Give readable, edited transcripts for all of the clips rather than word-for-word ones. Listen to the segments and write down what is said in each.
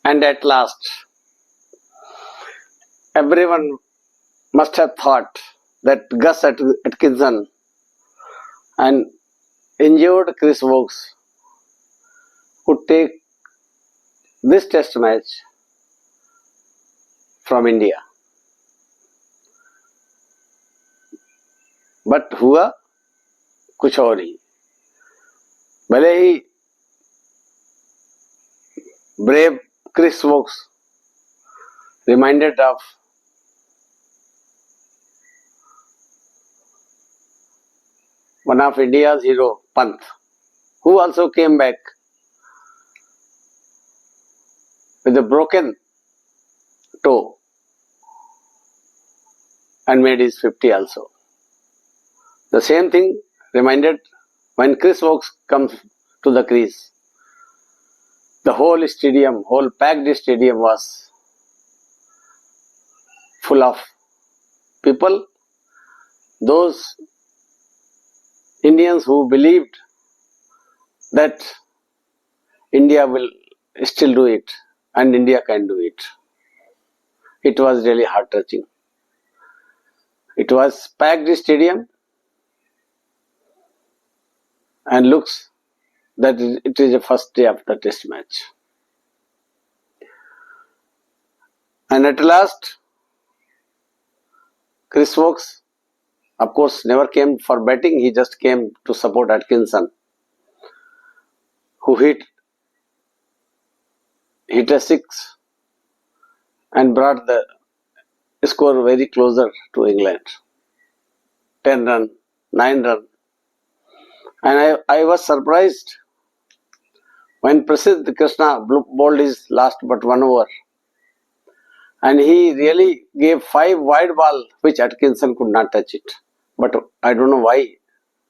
And at last, everyone must have thought that Gus Atkinson and injured Chris Wokes could take this test match from India. But हुआ कुछ और ही. भले ही brave Chris Wokes reminded of one of India's hero, Pant, who also came back with a broken toe and made his 50 also. The same thing reminded when Chris Wokes comes to the crease. The whole stadium, whole packed stadium was full of people. Those Indians who believed that India will still do it and India can do it. It was really heart-touching. It was packed stadium and looks that it is the first day of the test match. And at last, Chris Wokes, of course, never came for batting. He just came to support Atkinson, who hit a six and brought the score very closer to England. 10 run, 9 run. And I was surprised when Prasidh Krishna bowled his last but 1 over. And he really gave 5 wide ball which Atkinson could not touch it. But I don't know why.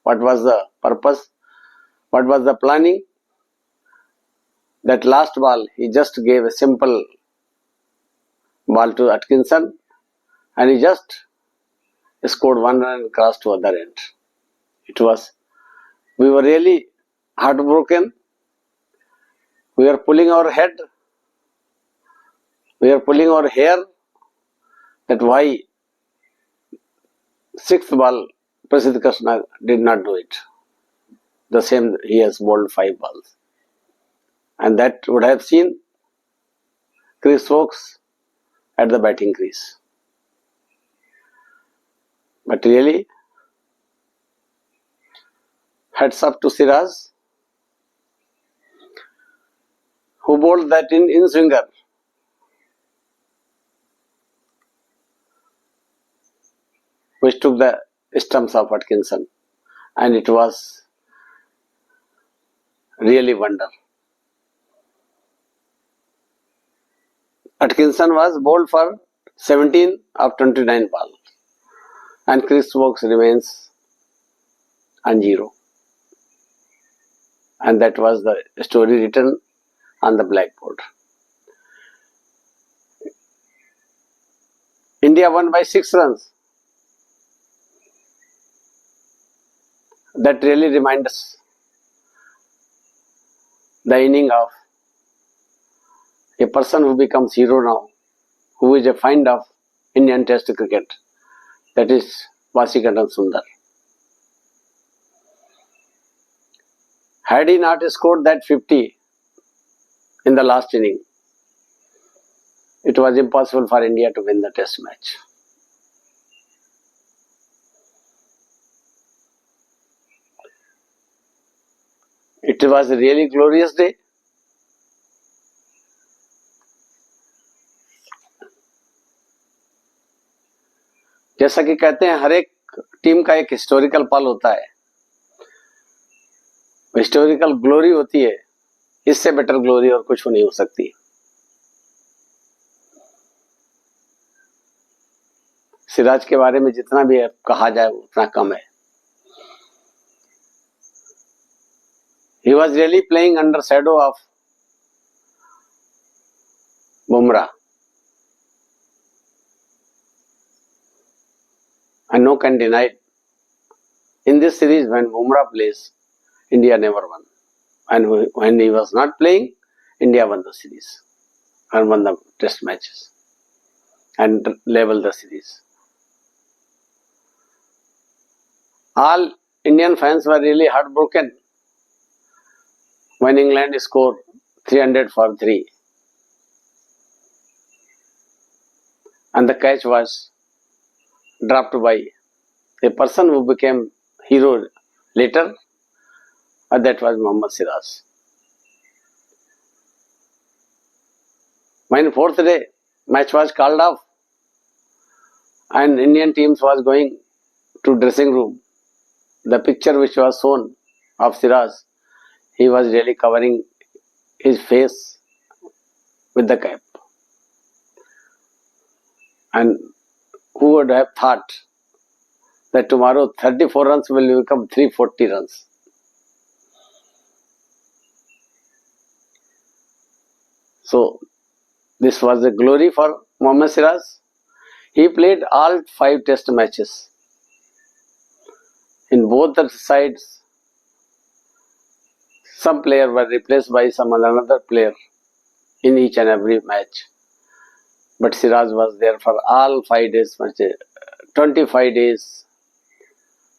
What was the purpose? What was the planning? That last ball, he just gave a simple ball to Atkinson and he just scored 1 run and crossed to other end. We were really heartbroken. We were pulling our head. We are pulling our hair that why 6th ball Prasidh Krishna did not do it. The same, he has bowled 5 balls. And that would have seen Chris Wokes at the batting crease. But really, hats up to Siraj, who bowled that in swinger. Which took the stumps of Atkinson, and it was really wonder. Atkinson was bowled for 17 of 29 balls, and Chris Wokes remains on 0. And that was the story written on the blackboard. India won by 6 runs. That really reminds us the inning of a person who becomes hero now, who is a find of Indian Test cricket. That is Vasikandar Sundar. Had he not scored that 50 in the last inning, it was impossible for India to win the Test match. It was a really glorious day. जैसा कि कहते हैं हर एक team का एक historical पल होता है, हिस्टोरिकल ग्लोरी होती है, इससे बेटर ग्लोरी और कुछ नहीं हो सकती. सिराज के बारे में जितना भी कहा जाए उतना कम है. He was really playing under shadow of Bumrah. And no can deny it. In this series, when Bumrah plays, India never won. And when he was not playing, India won the series. and won the test matches and level the series. All Indian fans were really heartbroken when England scored 300 for 3 and the catch was dropped by a person who became hero later, and that was Mohammad Siraj. When fourth day match was called off and Indian teams was going to dressing room, the picture which was shown of Siraj, he was really covering his face with the cap. And who would have thought that tomorrow 34 runs will become 340 runs? So this was a glory for Mohammad Siraj. He played all 5 test matches. In both the sides, some player were replaced by some another player in each and every match. But Siraj was there for all 5 days, 25 days,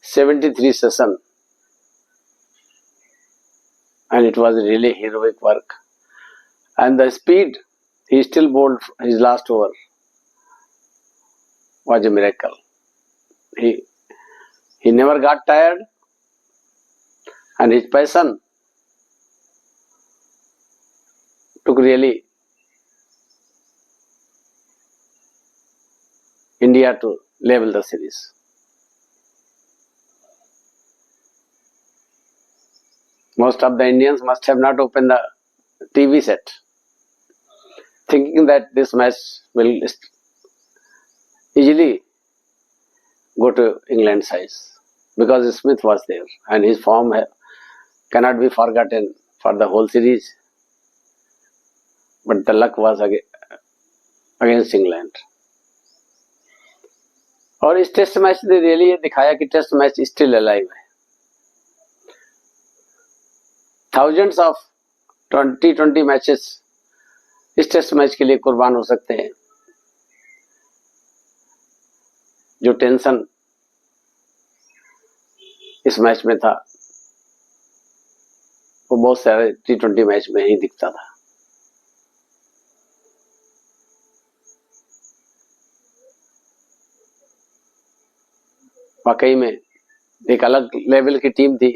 73 sessions. And it was really heroic work. And the speed he still bowled his last over was a miracle. He never got tired, and his passion took really India to level the series. Most of the Indians must have not opened the TV set, thinking that this match will easily go to England's side, because Smith was there and his form cannot be forgotten for the whole series. But the luck was against England. और इस test match ने really ये दिखाया कि test match still alive है. Thousands of 2020 matches इस test match के लिए कुर्बान हो सकते हैं. जो टेंशन इस मैच में था वो बहुत सारे T20 मैच में ही दिखता था. वाकई में एक अलग लेवल की टीम थी,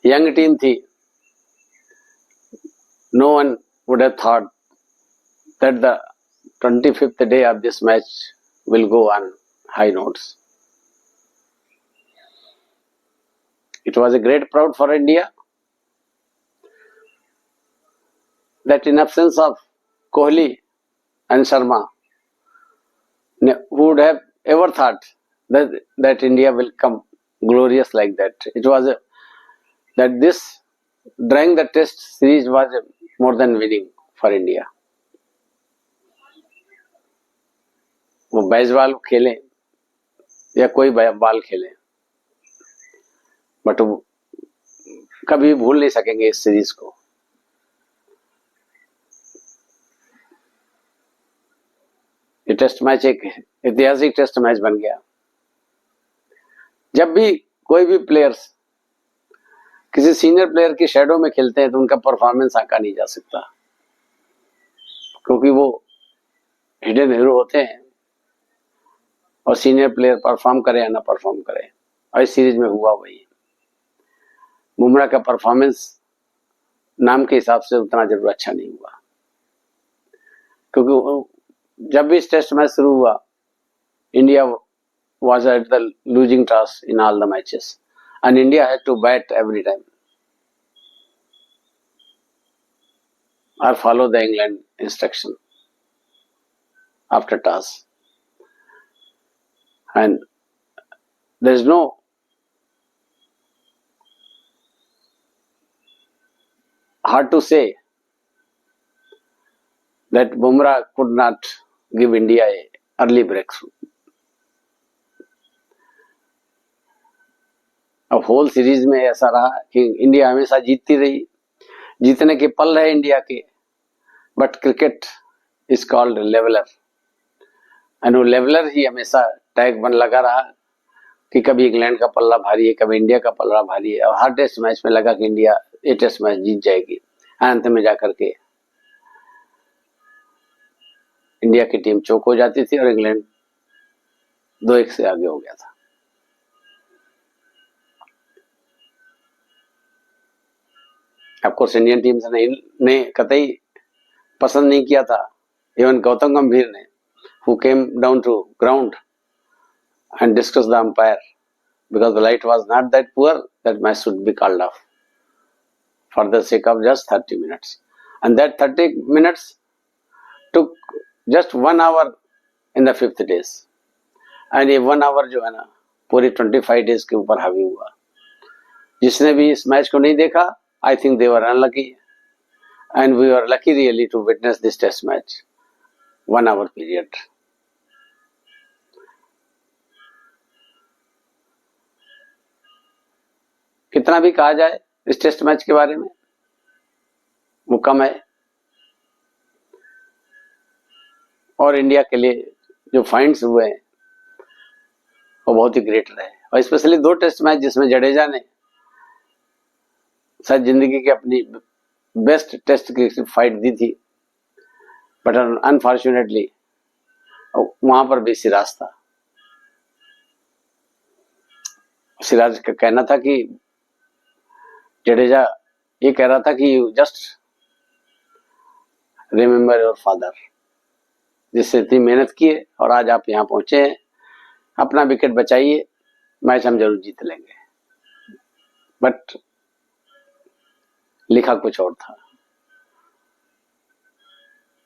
यंग टीम थी. No one would have thought that the 25th day of this match will go on high notes. It was a great proud for India that in absence of Kohli and Sharma, who would have ever thought that India will come glorious like that? It was that this drawing the test series was more than winning for India. वो baseball खेले या कोई ball खेले, but कभी भूल नहीं सकेंगे इस सीरीज को. ये टेस्ट मैच एक ऐतिहासिक टेस्ट मैच बन गया. जब भी कोई भी प्लेयर्स किसी सीनियर प्लेयर की शैडो में खेलते हैं तो उनका परफॉर्मेंस आंका नहीं जा सकता, क्योंकि वो हिडन हीरो होते हैं. और सीनियर प्लेयर परफॉर्म करे या ना परफॉर्म करे, और इस सीरीज में हुआ वही. बुमराह का परफॉर्मेंस नाम के हिसाब से उतना जरूर अच्छा नहीं हुआ, क्योंकि जब भी इस टेस्ट मैच शुरू हुआ India was at the losing task in all the matches, and India had to bat every time or follow the England instruction after toss. And there is no hard to say that Bumrah could not give India an early breakthrough. अब whole series में ऐसा रहा कि India हमेशा जीतती रही. जीतने के पल रहे इंडिया के, but cricket is called leveller, and वो लेवलर ही हमेशा टैग बन लगा रहा कि कभी इंग्लैंड का पल्ला भारी है, कभी इंडिया का पल्ला भारी है, और हर टेस्ट मैच में लगा कि इंडिया ये टेस्ट मैच जीत जाएगी। अंत में जाकर के इंडिया की टीम चौक हो जाती थी और इंग्लैंड 2-1 से आगे हो गया था। ऑफकोर्स इंडियन टीम ने कतई पसंद नहीं किया था, इवन गौतम गंभीर ने, who came down to ground and discussed the umpire because the light was not that poor that match should be called off for the sake of just 30 minutes, and that 30 minutes took just 1 hour in the 5th days, and ये 1 hour जो है ना पूरी 25 days के ऊपर हावी हुआ। जिसने भी इस मैच को नहीं देखा, I think they were unlucky, and we were lucky really to witness this test match 1 hour period. कितना भी कहा जाए इस टेस्ट मैच के बारे में वो कम है, और इंडिया के लिए जो फाइंड्स हुए हैं वो बहुत ही ग्रेट रहे, और स्पेशली 2 टेस्ट मैच जिसमें जडेजा ने शायद जिंदगी की अपनी बेस्ट टेस्ट की फाइट दी थी, बट अनफॉर्चुनेटली वहां पर भी सिराज था। सिराज का कहना था कि जडेजा ये कह रहा था कि you just remember your father, जिससे इतनी मेहनत की है और आज आप यहाँ पहुंचे हैं, अपना विकेट बचाइए, मैच हम जरूर जीत लेंगे। बट लिखा कुछ और था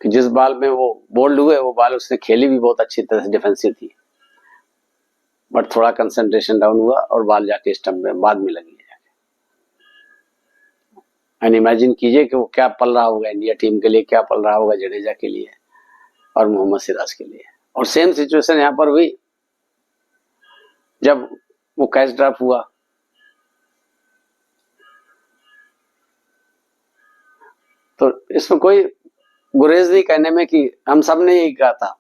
कि जिस बॉल में वो बोल्ड हुए वो बॉल उसने खेली भी बहुत अच्छी तरह से, डिफेंसिव थी, बट थोड़ा कंसंट्रेशन डाउन हुआ और बॉल जाके स्टंप में बाद में लगी। एंड इमेजिन कीजिए कि वो क्या पल रहा होगा इंडिया टीम के लिए, क्या पल रहा होगा जडेजा के लिए और मोहम्मद सिराज के लिए। और सेम सिचुएशन यहाँ पर हुई जब वो कैच ड्रॉप हुआ, तो इसमें कोई गुरेज नहीं कहने में कि हम सब ने यही कहा था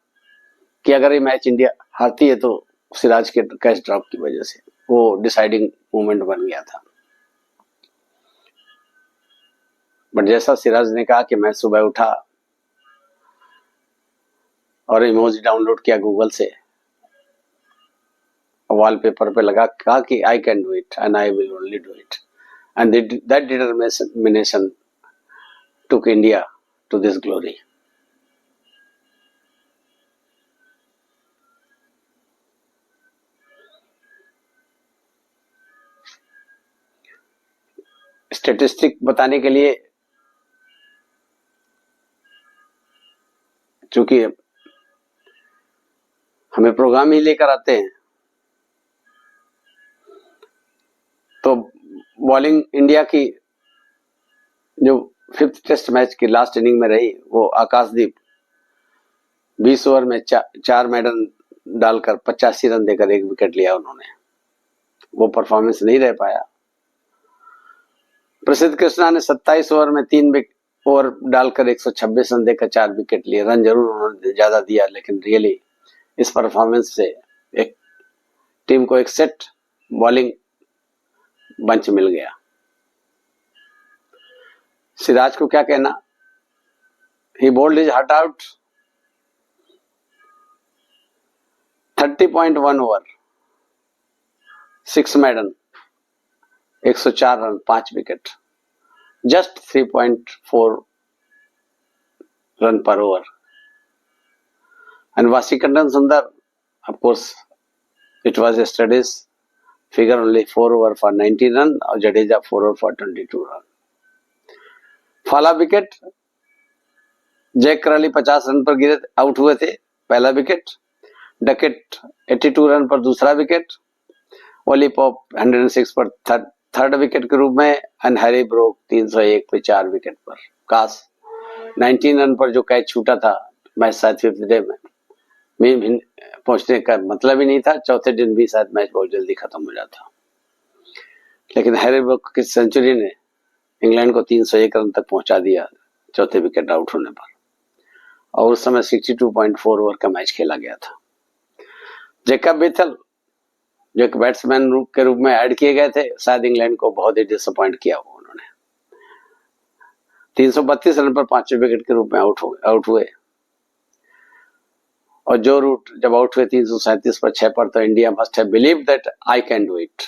कि अगर ये मैच इंडिया हारती है तो सिराज के कैच ड्रॉप की वजह से वो डिसाइडिंग मोमेंट बन गया था। बट जैसा सिराज ने कहा कि मैं सुबह उठा और इमोजी डाउनलोड किया गूगल से, वॉलपेपर पे लगा, कहा कि I can do it and I will only do it, and that determination took India to this glory. Statistic बताने के लिए, चूंकि हमें प्रोग्राम ही लेकर आते हैं, तो बॉलिंग इंडिया की जो 5th टेस्ट मैच की लास्ट इनिंग में रही, वो आकाशदीप 20 ओवर में 4 मैडन डालकर 85 रन देकर 1 विकेट लिया उन्होंने। वो परफॉर्मेंस नहीं रह पाया। प्रसिद्ध कृष्णा ने 27 ओवर में 3 ओवर डालकर 126 रन देकर 4 विकेट लिए। रन जरूर उन्होंने ज्यादा दिया, लेकिन रियली इस परफॉर्मेंस से एक टीम को एक सेट बॉलिंग बंच मिल गया। सिराज को क्या कहना, he bowled his heart out 30.1 over, 6 maiden, 104 run, 5 wicket, just 3.4 run पर over. And Washington Sundar, of course it was yesterday's figure, only 4 over for 90 run, और Jadeja 4 over for 22 run। Fall of wicket, Zak Crawley 50 run पर गिरे, out हुए थे, पहला wicket. Duckett 82 run पर दूसरा wicket. Ollie Pope 106 पर थर्ड विकेट के रूप में, एंड हैरी ब्रोक 301 पे 4 विकेट पर। काश 19 रन पर जो कैच छूटा था मैच शायद 5th डे में पहुंचने का मतलब ही नहीं था, चौथे दिन भी शायद मैच बहुत जल्दी खत्म हो जाता, लेकिन हैरी ब्रोक की सेंचुरी ने इंग्लैंड को 301 रन तक पहुंचा दिया चौथे विकेट आउट होने पर। और उस समय 62.4 ओवर का मैच खेला गया था। जेकब बेथल जो एक बैट्समैन के रूप में ऐड किए गए थे, शायद इंग्लैंड को बहुत ही डिसअपॉइंट किया वो उन्होंने। 332 रन पर 5 विकेट के रूप में आउट हुए। और जो रूट जब आउट हुए 337 पर 6 पर, तो India must have believed that I can do it,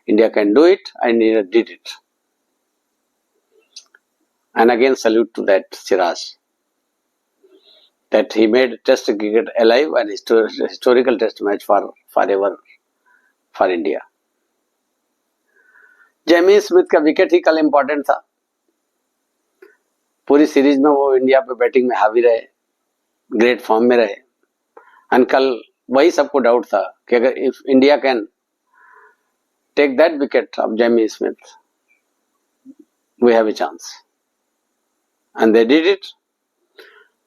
India can do it, and India did it. And again salute to that Siraj, that he made test cricket alive and historical test match forever for India. Jamie Smith का wicket ही कल important था। पूरी series में वो India पे batting में हावी रहे, ग्रेट फॉर्म में रहे। एंड कल वही सबको डाउट था कि अगर if India can take that wicket off Jamie Smith, we have a chance. And they did it.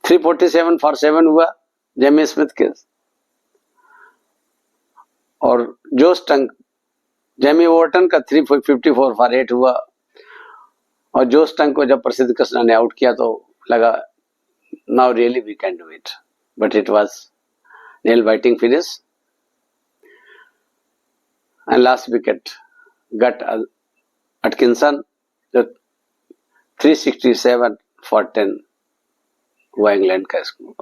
347 for 7 हुआ जेमी स्मिथ के। और जो स्टंक जेमी ओवर्टन का 354 for 8 हुआ। और जो स्टंक को जब प्रसिद्ध कृष्णा ने आउट किया तो लगा now really we can do it, but it was nail biting finish. And last wicket got Atkinson, जो 367 for 10 हुआ इंग्लैंड का स्कोर।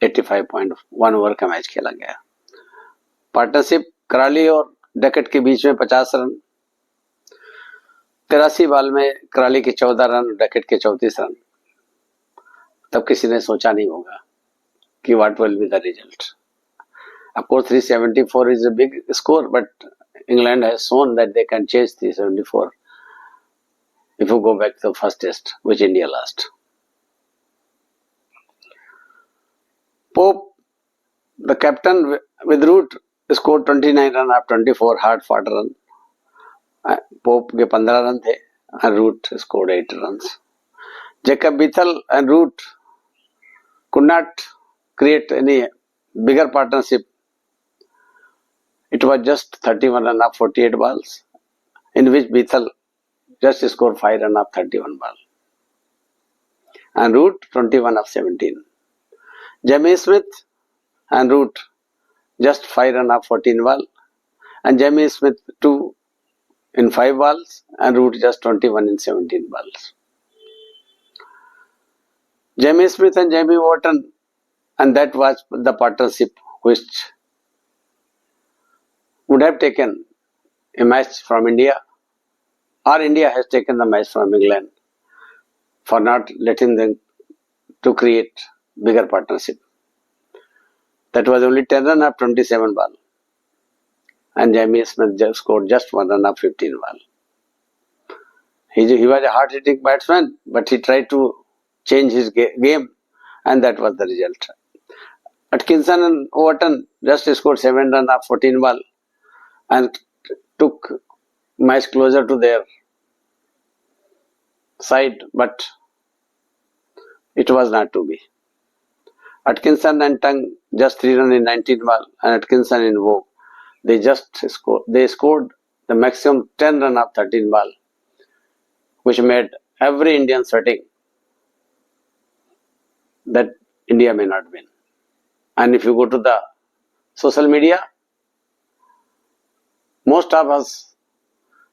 85.1 ओवर का मैच खेला गया। पार्टनरशिप कराली और डकेट के बीच में 50 रन। 83 बॉल में कराली के 14 रन, डकेट के 34 रन। तब किसी ने सोचा नहीं होगा कि what will be the result. Of course 374 is a big score, but England has shown that they can chase 374 if you go back to the first test which India lost. Pope, the captain with Root, scored 29 runs of 24 hard-fought runs. Pope के 15 run थे and Root scored 8 runs. Jacob Bethel and Root could not create any bigger partnership. It was just 31 runs of 48 balls, in which Bethel just scored 5 runs of 31 balls. And Root 21 of 17. Jamie Smith and Root just 5 runs of 14 balls. And Jamie Smith 2 in 5 balls and Root just 21 in 17 balls. Jamie Smith and Jamie Wharton, and that was the partnership which would have taken a match from India, or India has taken the match from England for not letting them to create bigger partnership. That was only 10 runs of 27 balls. And Jamie Smith just scored just 1 run of 15 balls. He was a hard-hitting batsman, but he tried to change his game, and that was the result. Atkinson and Overton just scored 7 runs of 14 balls and took match closer to their side, but it was not to be. Atkinson and Tung just 3 runs in 19 balls, and Atkinson in Vogue, they scored the maximum 10 runs of 13 balls, which made every Indian sweating that India may not win. And if you go to the social media, most of us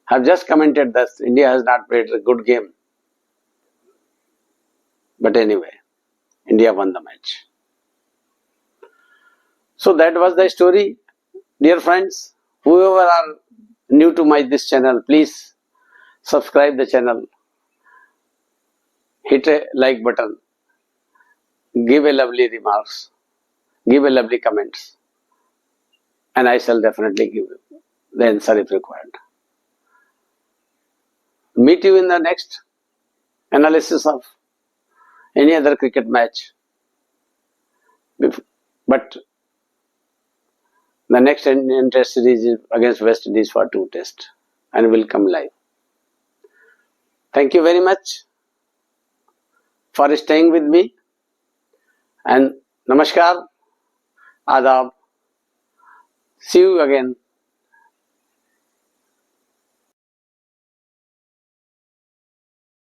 have just commented that India has not played a good game. But anyway, India won the match. So that was the story. Dear friends, whoever are new to this channel, please subscribe the channel, hit a like button, give a lovely remarks, give a lovely comments, and I shall definitely give the answer if required. Meet you in the next analysis of any other cricket match. But the next Indian Test series is against West Indies for 2 tests and will come live. Thank you very much for staying with me, and Namaskar, Adab. See you again